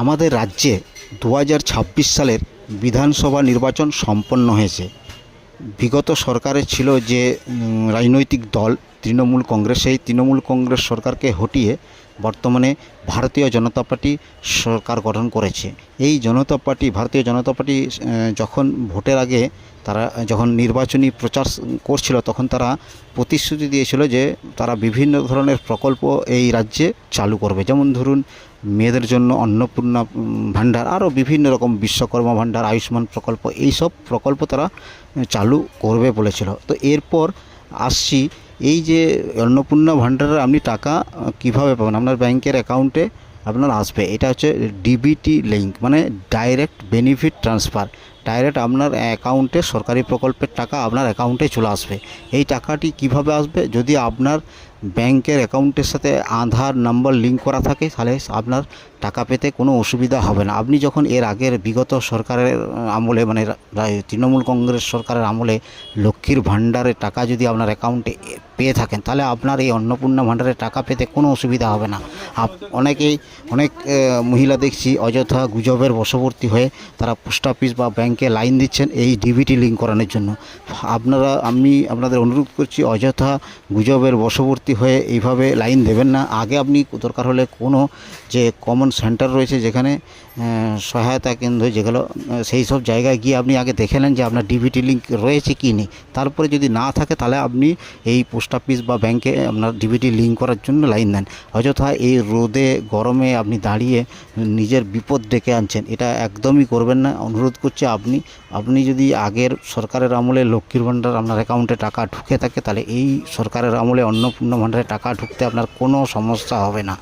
আমাদের রাজ্যে 2026 সালের বিধানসভা নির্বাচন সম্পন্ন হয়েছে। বিগত সরকারের ছিল যে রাজনৈতিক দল তৃণমূল কংগ্রেস, সেই তৃণমূল কংগ্রেস সরকারকে হটিয়ে বর্তমানে ভারতীয় জনতা পার্টি সরকার গঠন করেছে। এই ভারতীয় জনতা পার্টি যখন ভোটের আগে তারা যখন নির্বাচনী প্রচার করছিল, তখন তারা প্রতিশ্রুতি দিয়েছিল যে তারা বিভিন্ন ধরনের প্রকল্প এই রাজ্যে চালু করবে। যেমন ধরুন, মেয়েদের জন্য অন্নপূর্ণা ভাণ্ডার, আরও বিভিন্ন রকম বিশ্বকর্মা ভাণ্ডার, আয়ুষ্মান প্রকল্প, এইসব প্রকল্প তারা চালু করবে বলেছিল। তো এরপর আসছি, এই যে অন্নপূর্ণা ভাণ্ডারের আপনি টাকা কিভাবে পাবেন, আপনার ব্যাংকের অ্যাকাউন্টে আপনার আসবে। এটা হচ্ছে ডিবিটি লিঙ্ক, মানে ডাইরেক্ট বেনিফিট ট্রান্সফার। ডাইরেক্ট আপনার অ্যাকাউন্টে সরকারি প্রকল্পের টাকা আপনার অ্যাকাউন্টে চলে আসবে। এই টাকাটি কিভাবে আসবে, যদি আপনার ব্যাংকের অ্যাকাউন্টের সাথে আধার নাম্বার লিঙ্ক করা থাকে, তাহলে আপনার টাকা পেতে কোনো অসুবিধা হবে না। আপনি যখন এর আগের বিগত সরকারের আমলে, মানে তৃণমূল কংগ্রেস সরকারের আমলে লক্ষ্মীর ভাণ্ডারের টাকা যদি আপনার অ্যাকাউন্টে পেয়ে থাকেন, তাহলে আপনার এই অন্নপূর্ণা ভাণ্ডারের টাকা পেতে কোনো অসুবিধা হবে না। অনেক মহিলা দেখছি অযথা গুজবের বশবর্তী হয়ে তারা পোস্ট অফিস বা ব্যাংকে লাইন দিচ্ছেন এই ডিবিটি লিঙ্ক করানোর জন্য। আমি আপনাদের অনুরোধ করছি, অযথা গুজবের বশবর্তী হয়ে এইভাবে লাইন দেবেন না। আগে আপনি দরকার হলে কোনো যে কমন সেন্টার রয়েছে, যেখানে সহায়তা কেন্দ্র যেগুলো, সেই সব জায়গায় গিয়ে আপনি আগে দেখে নেন যে আপনার ডিবিটি লিঙ্ক রয়েছে কি নেই। তারপরে যদি না থাকে, তাহলে আপনি এই পোস্ট অফিস বা ব্যাংকে আপনার ডিবিটি লিঙ্ক করার জন্য লাইন দেন। অযথা এই রোদে গরমে আপনি দাঁড়িয়ে নিজের বিপদ ডেকে আনছেন, এটা একদমই করবেন না। অনুরোধ করছি, আপনি যদি আগের সরকারের আমলে লক্ষ্মীর ভাণ্ডার আপনার অ্যাকাউন্টে টাকা ঢুকে থাকে, তাহলে এই সরকারের আমলে অন্নপূর্ণা ভাণ্ডারে টাকা ঢুকতে আপনার কোনো সমস্যা হবে না।